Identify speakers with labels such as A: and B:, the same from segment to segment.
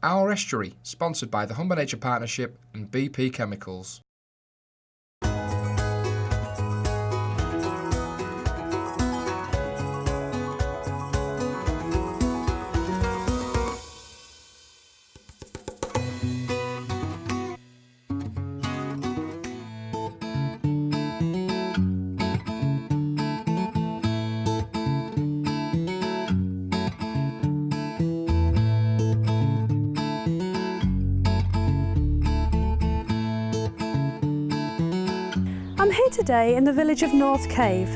A: Our Estuary, sponsored by the Humber Nature Partnership and BP Chemicals.
B: I'm here today in the village of North Cave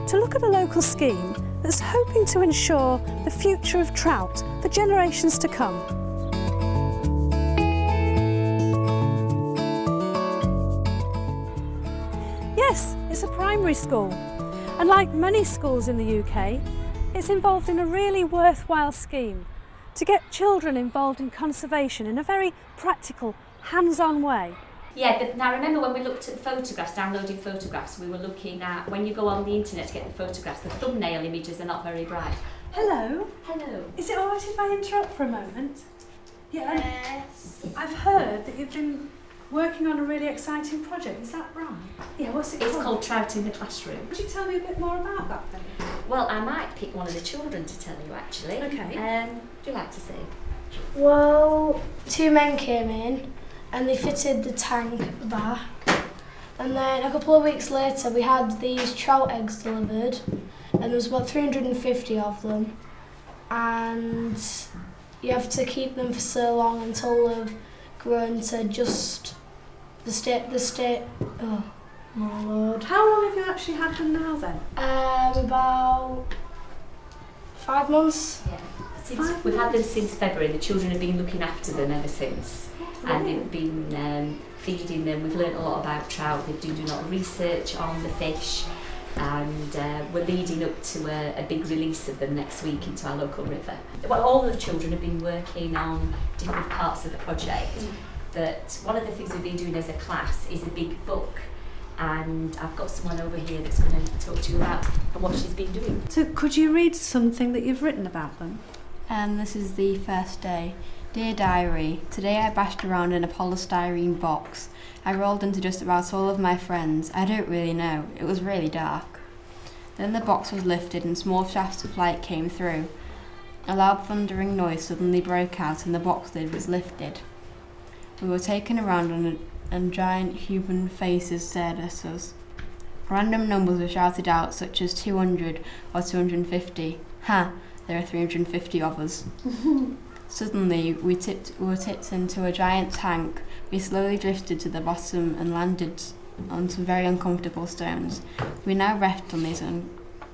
B: to look at a local scheme that's hoping to ensure the future of trout for generations to come. Yes, it's a primary school, and like many schools in the UK, it's involved in a really worthwhile scheme to get children involved in conservation in a very practical, hands-on way.
C: Yeah, now remember when we looked at photographs, downloading photographs, we were looking at, when you go on the internet to get the photographs, the thumbnail images are not very bright.
B: Hello.
C: Hello.
B: Is it alright if I interrupt for a moment? Yeah.
D: Yes.
B: I've heard that you've been working on a really exciting project, is that right? Yeah, what's it called?
C: It's called Trout in the Classroom.
B: Could you tell me a bit more about that then?
C: Well, I might pick one of the children to tell you actually.
B: Okay.
C: Would you like to say?
D: Well, two men came in and they fitted the tank at the back. And then a couple of weeks later we had these trout eggs delivered and there was about 350 of them. And you have to keep them for so long until they've grown to just the state. Oh my lord.
B: How long have you actually had them now then?
D: About 5 months.
C: Yeah. We've had them since February. The children have been looking after them ever since. And they've been feeding them. We've learnt a lot about trout. They've been doing a lot of research on the fish. And we're leading up to a big release of them next week into our local river. Well, all the children have been working on different parts of the project. But one of the things we've been doing as a class is a big book. And I've got someone over here that's going to talk to you about what she's been doing.
B: So could you read something that you've written about them?
E: This is the first day. Dear Diary, today I bashed around in a polystyrene box. I rolled into just about all of my friends. I don't really know. It was really dark. Then the box was lifted and small shafts of light came through. A loud thundering noise suddenly broke out and the box lid was lifted. We were taken around and giant human faces stared at us. Random numbers were shouted out such as 200 or 250. Ha! There are 350 of us. Suddenly, we were tipped into a giant tank. We slowly drifted to the bottom and landed on some very uncomfortable stones. We now rest on these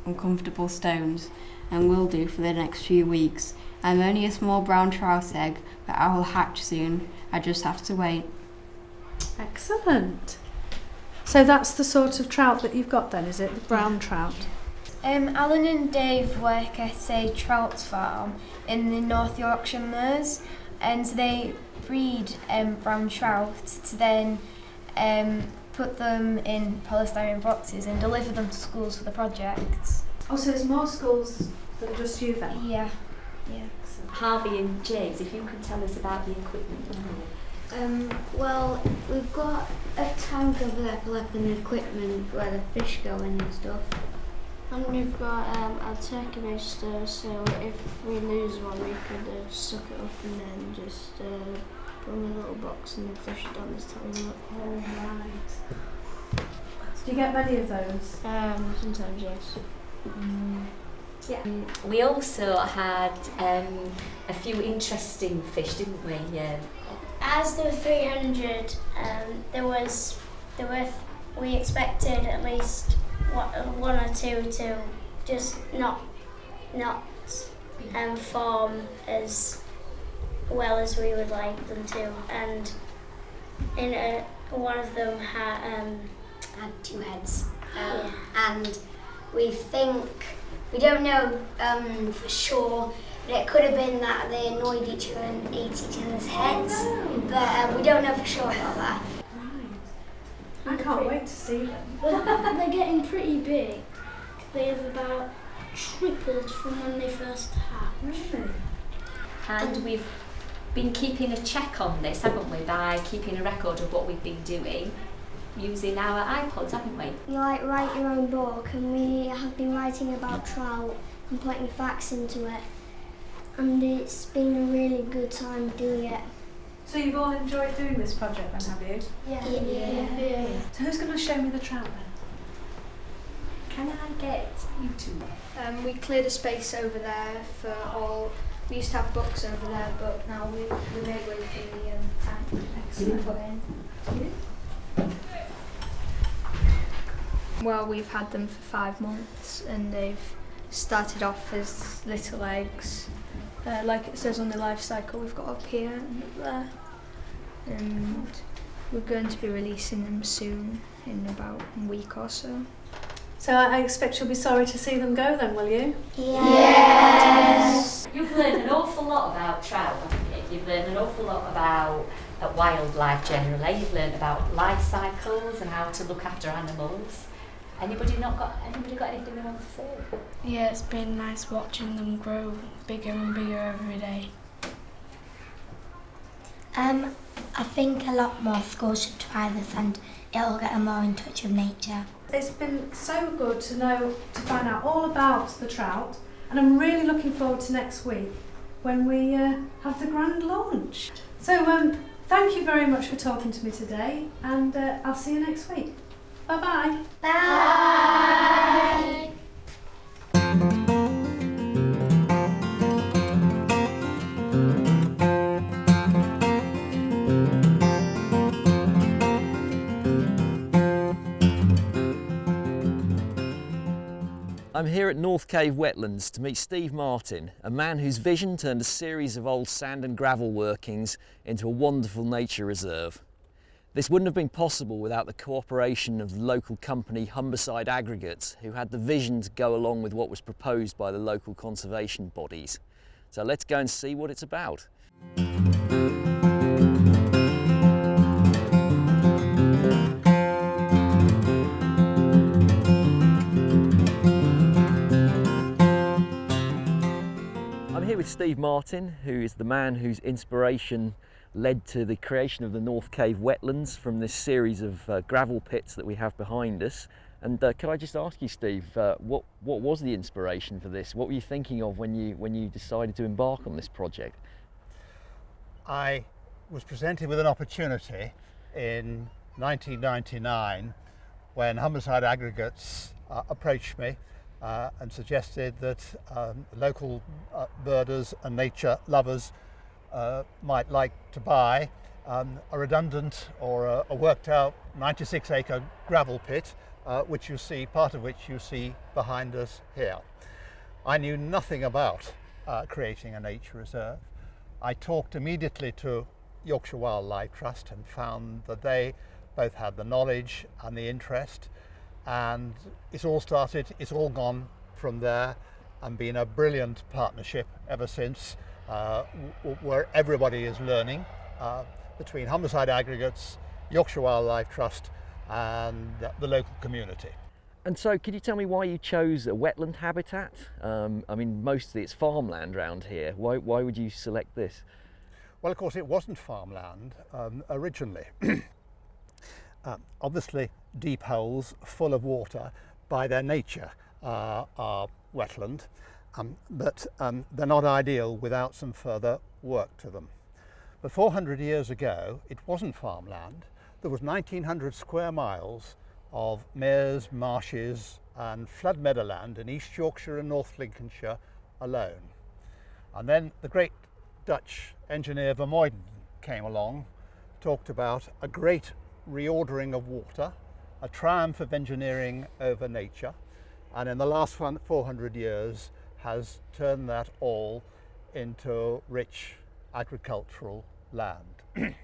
E: uncomfortable stones, and will do for the next few weeks. I'm only a small brown trout egg, but I will hatch soon. I just have to wait.
B: Excellent. So that's the sort of trout that you've got then, is it? The brown trout?
F: Alan and Dave work at a trout farm in the North Yorkshire Moors, and they breed brown trout to then put them in polystyrene boxes and deliver them to schools for the project.
B: Oh, so there's more schools than just you then?
F: Yeah.
C: Harvey and James, if you can tell us about the equipment.
G: Well, we've got a tank over there for like an equipment where the fish go in and stuff.
D: And we've got a turkey baster, so if we lose one we could suck it up and then just put in a little box and then flush it down this toilet.
B: Oh, right. Do you get many of those?
D: Sometimes, yes.
B: Yeah.
C: We also had a few interesting fish, didn't we? Yeah.
H: As there were 300, we expected at least one or two to just not form as well as we would like them to, and one of them had
G: 2 heads. And we don't know for sure, but it could have been that they annoyed each other and ate each other's heads, but we don't know for sure about that.
B: I can't wait to see them.
H: They're getting pretty big. They have about tripled from when they first hatched.
B: Really?
C: And we've been keeping a check on this, haven't we, by keeping a record of what we've been doing using our iPods, haven't we?
H: You like write your own book, and we have been writing about trout and putting facts into it, and it's been a really good time doing it.
B: So you've all enjoyed doing this project then, have you?
H: Yeah.
B: So who's going to show me the trout then?
C: Can I get you two?
D: We cleared a space over there for all. We used to have books over there, but now we made way for the tank.
B: Excellent.
D: Put in. Well, we've had them for 5 months, and they've started off as little eggs. Like it says on the life cycle, we've got up here and up there. And we're going to be releasing them soon, in about a week or so.
B: So I expect you'll be sorry to see them go then, will you?
H: Yes.
C: You've learned an awful lot about trout, haven't you? You've learned an awful lot about wildlife generally. You've learned about life cycles and how to look after animals. Anybody got anything they want to say?
F: Yeah, it's been nice watching them grow bigger and bigger every day.
G: I think a lot more schools should try this, and it'll get them more in touch with nature.
B: It's been so good to find out all about the trout, and I'm really looking forward to next week when we have the grand launch. So thank you very much for talking to me today, and I'll see you next week. Bye-bye.
H: Bye.
I: I'm here at North Cave Wetlands to meet Steve Martin, a man whose vision turned a series of old sand and gravel workings into a wonderful nature reserve. This wouldn't have been possible without the cooperation of the local company Humberside Aggregates, who had the vision to go along with what was proposed by the local conservation bodies. So let's go and see what it's about. I'm here with Steve Martin, who is the man whose inspiration led to the creation of the North Cave Wetlands from this series of gravel pits that we have behind us. And could I just ask you, Steve, what was the inspiration for this? What were you thinking of when you decided to embark on this project?
J: I was presented with an opportunity in 1999 when Humberside Aggregates approached me and suggested that local birders and nature lovers might like to buy a redundant or a worked out 96-acre gravel pit, part of which you see behind us here. I knew nothing about creating a nature reserve. I talked immediately to Yorkshire Wildlife Trust and found that they both had the knowledge and the interest, and it's all gone from there and been a brilliant partnership ever since, where everybody is learning between Humberside Aggregates, Yorkshire Wildlife Trust and the local community.
I: And so could you tell me why you chose a wetland habitat? I mean, mostly it's farmland around here. Why would you select this?
J: Well, of course, it wasn't farmland originally. Obviously, deep holes full of water by their nature are wetland, but they're not ideal without some further work to them. But 400 years ago, it wasn't farmland. There was 1900 square miles of meres, marshes and flood meadowland in East Yorkshire and North Lincolnshire alone. And then the great Dutch engineer Vermeulen came along, talked about a great reordering of water, a triumph of engineering over nature, and in the last 400 years has turned that all into rich agricultural land.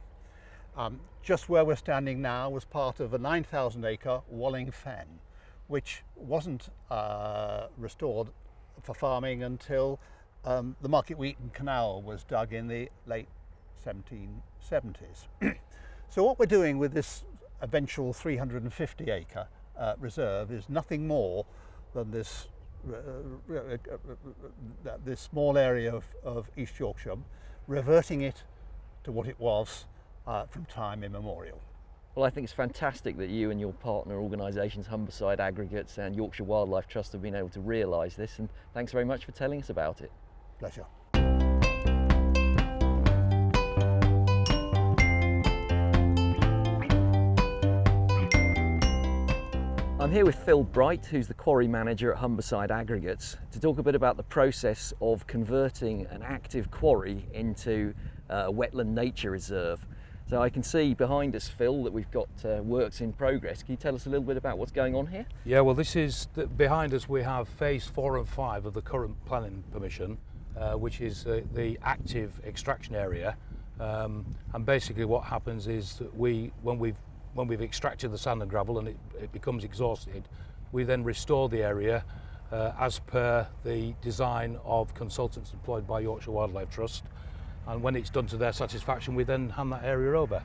J: Just where we're standing now was part of a 9,000-acre Walling Fen, which wasn't restored for farming until the Market Wheaton Canal was dug in the late 1770s. So what we're doing with this eventual 350-acre reserve is nothing more than this small area of East Yorkshire, reverting it to what it was from time immemorial.
I: Well, I think it's fantastic that you and your partner organisations, Humberside Aggregates and Yorkshire Wildlife Trust, have been able to realise this, and thanks very much for telling us about it.
J: Pleasure.
I: I'm here with Phil Bright, who's the quarry manager at Humberside Aggregates, to talk a bit about the process of converting an active quarry into a wetland nature reserve. So I can see behind us, Phil, that we've got works in progress. Can you tell us a little bit about what's going on here?
K: Yeah, well, behind us we have phase 4 and 5 of the current planning permission, which is the active extraction area. And basically what happens is that when we've extracted the sand and gravel and it becomes exhausted, we then restore the area as per the design of consultants employed by Yorkshire Wildlife Trust. And when it's done to their satisfaction, we then hand that area over.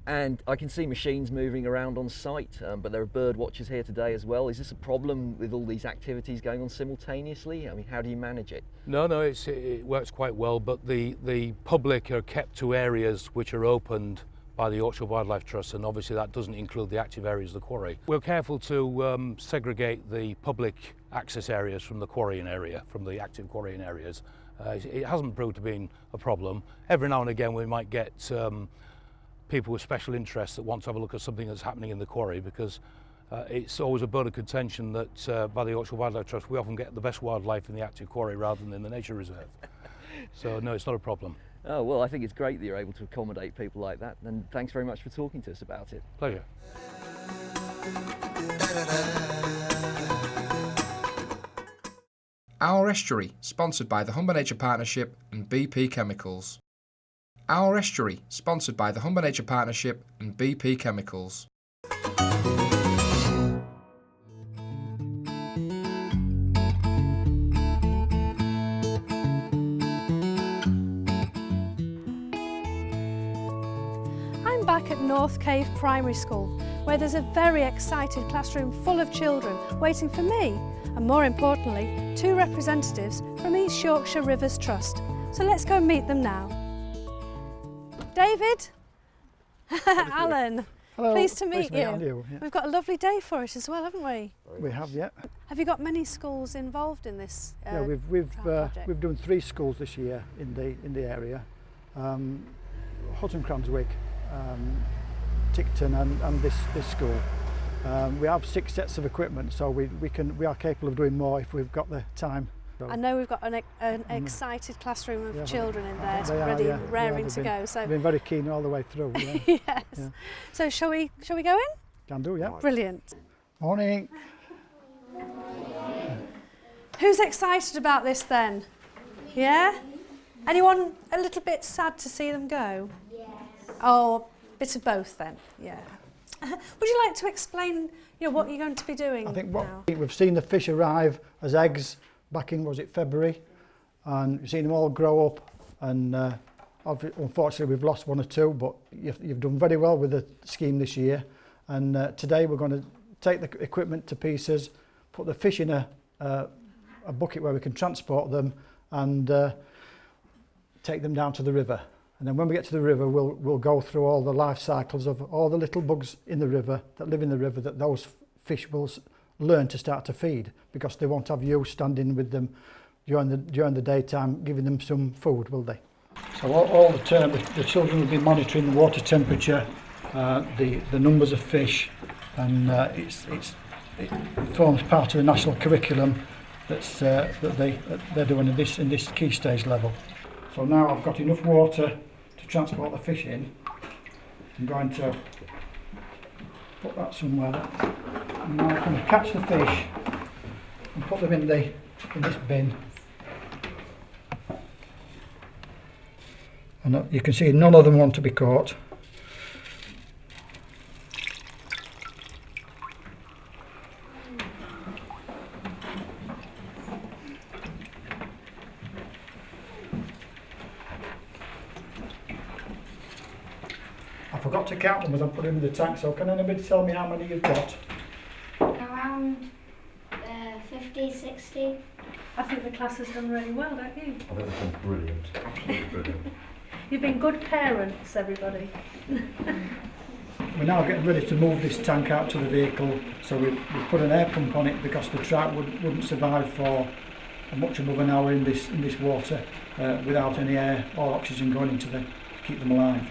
I: And I can see machines moving around on site, but there are bird watchers here today as well. Is this a problem with all these activities going on simultaneously? I mean, how do you manage it?
K: No, it works quite well, but the public are kept to areas which are opened by the Yorkshire Wildlife Trust, and obviously that doesn't include the active areas of the quarry. We're careful to segregate the public access areas from the quarrying area, from the active quarrying areas. It hasn't proved to be a problem. Every now and again we might get people with special interests that want to have a look at something that's happening in the quarry, because it's always a bone of contention that by the Yorkshire Wildlife Trust we often get the best wildlife in the active quarry rather than in the nature reserve. So no, it's not a problem.
I: Oh, well, I think it's great that you're able to accommodate people like that, and thanks very much for talking to us about it.
K: Pleasure.
A: Our Estuary, sponsored by the Humber Nature Partnership and BP Chemicals. Our Estuary, sponsored by the Humber Nature Partnership and BP Chemicals.
B: I'm back at North Cave Primary School, where there's a very excited classroom full of children waiting for me, and more importantly, 2 representatives from East Yorkshire Rivers Trust. So let's go and meet them now. David, Alan,
L: hello.
B: Pleased to meet
L: Nice
B: you.
L: Yeah.
B: We've got a lovely day for it as well, haven't we?
L: We have, yeah.
B: Have you got many schools involved in this?
L: Yeah, we've done 3 schools this year in the area. Hutton Cranswick, Ticton and this school. We have 6 sets of equipment, so we are capable of doing more if we've got the time. So,
B: I know we've got an excited classroom of children in there,
L: they are,
B: ready,
L: yeah.
B: raring
L: Yeah,
B: to go. So
L: they've been very keen all the way through. Yeah.
B: yes.
L: Yeah.
B: So shall we go in?
L: Can do, yeah.
B: Brilliant.
L: Morning.
B: Who's excited about this then? Yeah? Anyone a little bit sad to see them go?
G: Yes.
B: Oh, a bit of both then. Yeah. Would you like to explain, what you're going to be doing
L: I think
B: now?
L: we've seen the fish arrive as eggs back in, was it February? And we've seen them all grow up, and unfortunately we've lost 1 or 2, but you've done very well with the scheme this year. And today we're going to take the equipment to pieces, put the fish in a bucket where we can transport them, and take them down to the river. And then when we get to the river, we'll go through all the life cycles of all the little bugs in the river that live in the river that those fish will learn to start to feed, because they won't have you standing with them during the daytime giving them some food, will they? So all the term the children will be monitoring the water temperature, the numbers of fish, and it forms part of the national curriculum that they're doing in this key stage level. So now I've got enough water to transport the fish in. I'm going to put that somewhere. And now I'm going to catch the fish and put them in this bin. And you can see none of them want to be caught. I forgot to count them as I put them in the tank, so can anybody tell me how many you've got?
G: Around 50, 60.
B: I think the class has done really well, don't you?
M: I think they've done brilliant, absolutely brilliant.
B: You've been good parents, everybody.
L: We're now getting ready to move this tank out to the vehicle, so we've put an air pump on it because the trout wouldn't survive for much above an hour in this water without any air or oxygen going into to keep them alive.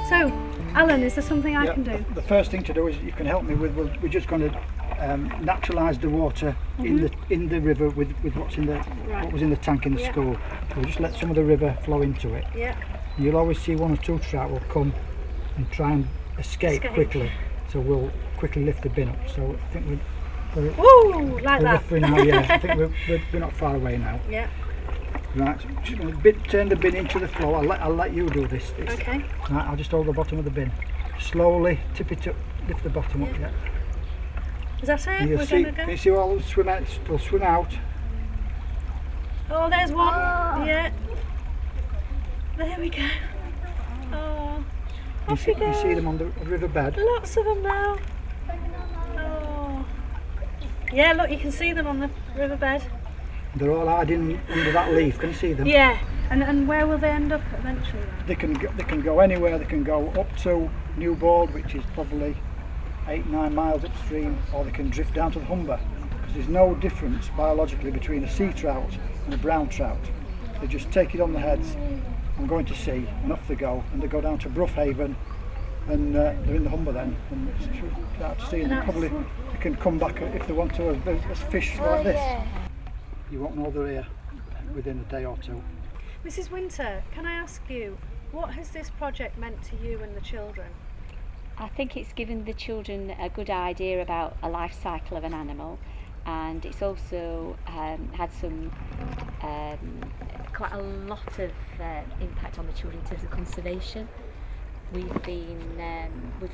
B: So, Alan, is there something I can do?
L: The first thing to do is you can help me with. We're just going to naturalise the water in the river with what's in the what was in the tank in the school. We'll just let some of the river flow into it.
B: Yeah.
L: You'll always see one or two trout will come and try and escape quickly. So we'll quickly lift the bin up. So I think we're
B: Woo! Like that.
L: roughly now. Yeah, I think we're not far away now.
B: Yeah.
L: Right, so just going to turn the bin into the flow. I'll let you do this.
B: Okay.
L: Right, I'll just hold the bottom of the bin. Slowly tip it up, lift the bottom up. Yeah.
B: Is that it?
L: You'll
B: We're
L: see,
B: going to go?
L: can you see all swim out? They'll swim out.
B: Oh, there's one. Yeah. There we go. Oh, off you go.
L: You see them on the riverbed.
B: Lots of them now. Oh. Yeah, look, you can see them on the riverbed.
L: They're all hiding under that leaf. Can you see them?
B: Yeah. And where will they end up eventually then?
L: They can go anywhere. They can go up to Newbold, which is probably 8-9 miles upstream, or they can drift down to the Humber. Because there's no difference biologically between a sea trout and a brown trout. They just take it on the heads and go into sea, and off they go. And they go down to Broughhaven, and they're in the Humber then. And it's out to sea. And they can come back if they want to as fish like this. You won't know they're here within a day or two.
B: Mrs. Winter, can I ask you, what has this project meant to you and the children?
C: I think it's given the children a good idea about a life cycle of an animal, and it's also had some quite a lot of impact on the children in terms of conservation. We've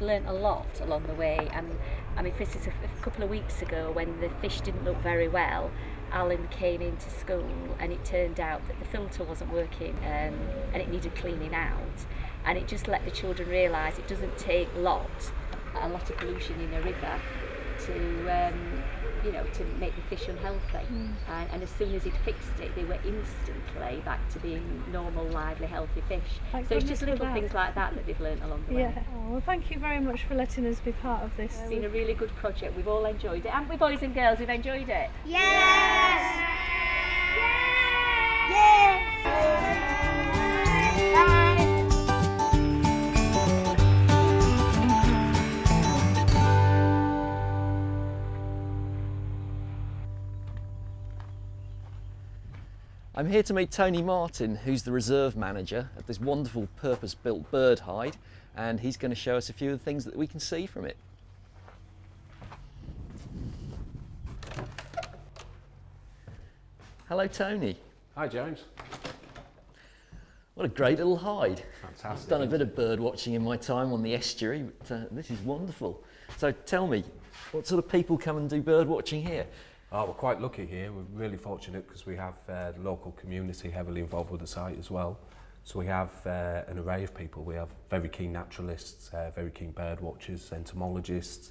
C: learnt a lot along the way, and I mean, for instance, a couple of weeks ago when the fish didn't look very well, Alan came into school and it turned out that the filter wasn't working and it needed cleaning out, and it just let the children realise it doesn't take a lot of pollution in a river to make the fish unhealthy. And as soon as he'd fixed it, they were instantly back to being normal, lively, healthy fish. So it's just little things like that they've learnt along the way.
B: Yeah. Oh, well, thank you very much for letting us be part of this.
C: It's been a really good project. We've all enjoyed it, haven't we, boys and girls? We've enjoyed it.
H: Yes! Yes!
I: I'm here to meet Tony Martin, who's the reserve manager at this wonderful purpose-built bird hide, and he's going to show us a few of the things that we can see from it. Hello, Tony.
M: Hi, James.
I: What a great little hide.
M: Fantastic.
I: I've done a bit of bird watching in my time on the estuary, but this is wonderful. So tell me, what sort of people come and do bird watching here?
M: Oh, we're quite lucky here. We're really fortunate because we have the local community heavily involved with the site as well. So we have an array of people. We have very keen naturalists, very keen bird watchers, entomologists,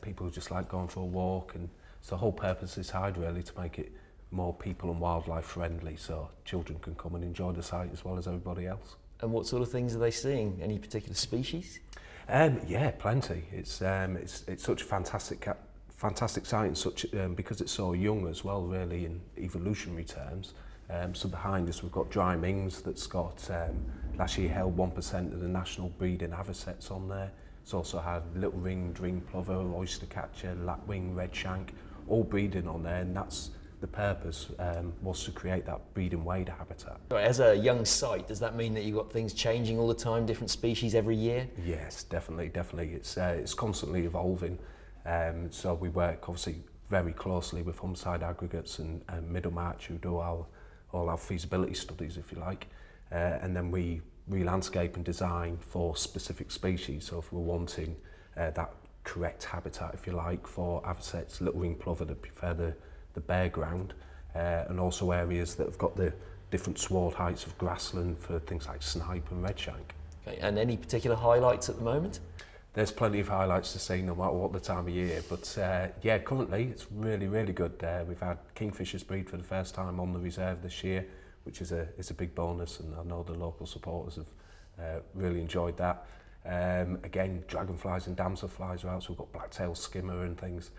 M: people who just like going for a walk. And so the whole purpose of this hide really to make it more people and wildlife friendly, so children can come and enjoy the site as well as everybody else.
I: And what sort of things are they seeing? Any particular species?
M: Yeah, plenty. It's such a fantastic site, and such because it's so young as well, really, in evolutionary terms. So behind us we've got dry mings that's got last year held 1% of the national breeding avocets on there. It's also had little ringed ring plover, oyster catcher, lapwing, redshank, all breeding on there, and that's the purpose was to create that breeding wader habitat.
I: As a young site, does that mean that you've got things changing all the time, different species every year?
M: Yes, definitely. It's constantly evolving. So we work obviously very closely with Humside Aggregates and Middlemarch, who do all our feasibility studies, if you like. And then we re-landscape and design for specific species. So if we're wanting that correct habitat, if you like, for avocets, little ring plover that prefer the bare ground, and also areas that have got the different sward heights of grassland for things like snipe and redshank.
I: Okay, and any particular highlights at the moment?
M: There's plenty of highlights to see no matter what the time of year, but yeah, currently it's really, really good. We've had Kingfishers breed for the first time on the reserve this year, which is a big bonus, and I know the local supporters have really enjoyed that. Again, dragonflies and damselflies are out, so we've got black-tailed skimmer and things,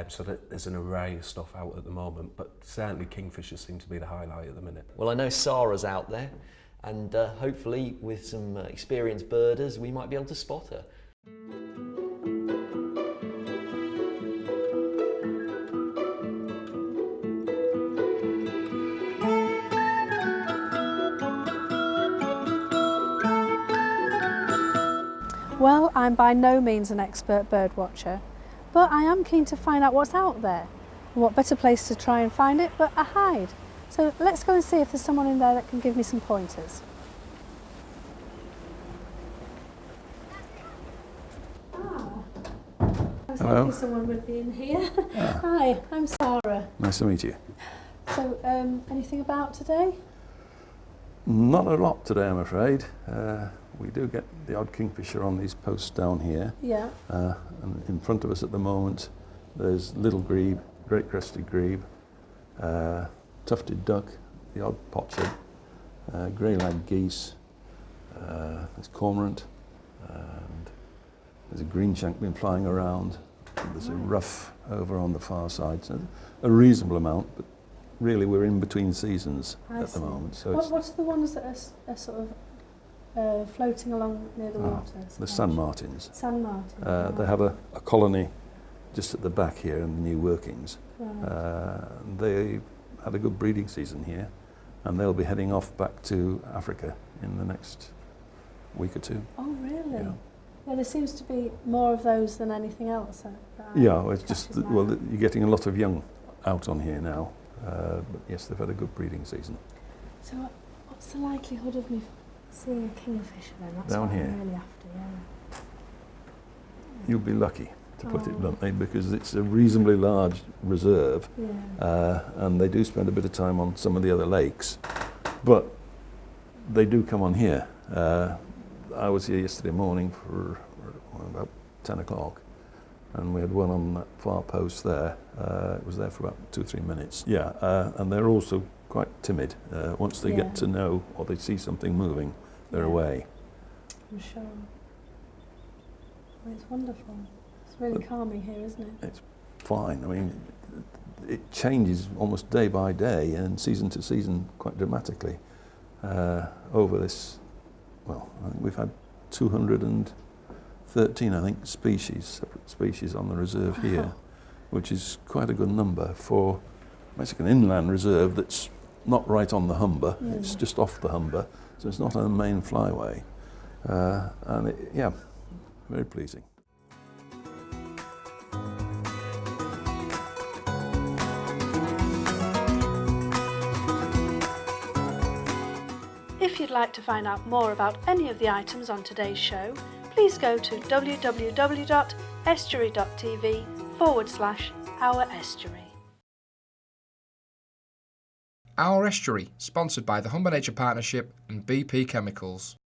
M: so that there's an array of stuff out at the moment, but certainly Kingfishers seem to be the highlight at the minute.
I: Well, I know Sarah's out there, and hopefully with some experienced birders we might be able to spot her.
B: Well, I'm by no means an expert bird watcher, but I am keen to find out what's out there. And what better place to try and find it but a hide? So let's go and see if there's someone in there that can give me some pointers. I was hoping someone would be in here. Hi, I'm Sarah.
N: Nice to meet you.
B: So, anything about today?
N: Not a lot today, I'm afraid. We do get the odd kingfisher on these posts down here.
B: Yeah.
N: And in front of us at the moment, there's little grebe, great crested grebe, tufted duck, the odd potsherd, grey-lag geese, there's cormorant, and there's a greenshank been flying around. And there's a ruff over on the far side. So a reasonable amount, but really we're in between seasons at the moment. So
B: what are the ones that are sort of floating along near the water?
N: The sand martins.
B: Sand martins.
N: They have a colony just at the back here in the new workings.
B: Right.
N: They had a good breeding season here, and they'll be heading off back to Africa in the next week or two.
B: Oh, really?
N: Yeah.
B: Yeah, there seems to be more of those than anything else.
N: Yeah, it's just well, you're getting a lot of young out on here now. But yes, they've had a good breeding season.
B: So what's the likelihood of me seeing a kingfisher then? That's
N: Down
B: what
N: here?
B: I'm really after, yeah.
N: You'll be lucky, to put it bluntly, because it's a reasonably large reserve, and they do spend a bit of time on some of the other lakes, but they do come on here. I was here yesterday morning for about 10 o'clock, and we had one on that far post there. It was there for about 2 or 3 minutes. Yeah, and they're also quite timid. Once they get to know or they see something moving, they're away.
B: I'm sure. Well, it's wonderful. It's really calming here, isn't it?
N: It's fine. I mean, it changes almost day by day and season to season quite dramatically. Over this, well, I think we've had 213, I think, separate species on the reserve here, which is quite a good number for basically an inland reserve that's not right on the Humber. It's just off the Humber, so it's not on the main flyway. And yeah, very pleasing.
B: If you'd like to find out more about any of the items on today's show, please go to www.estuary.tv/Our Estuary.
A: Our Estuary, sponsored by the Humber Nature Partnership and BP Chemicals.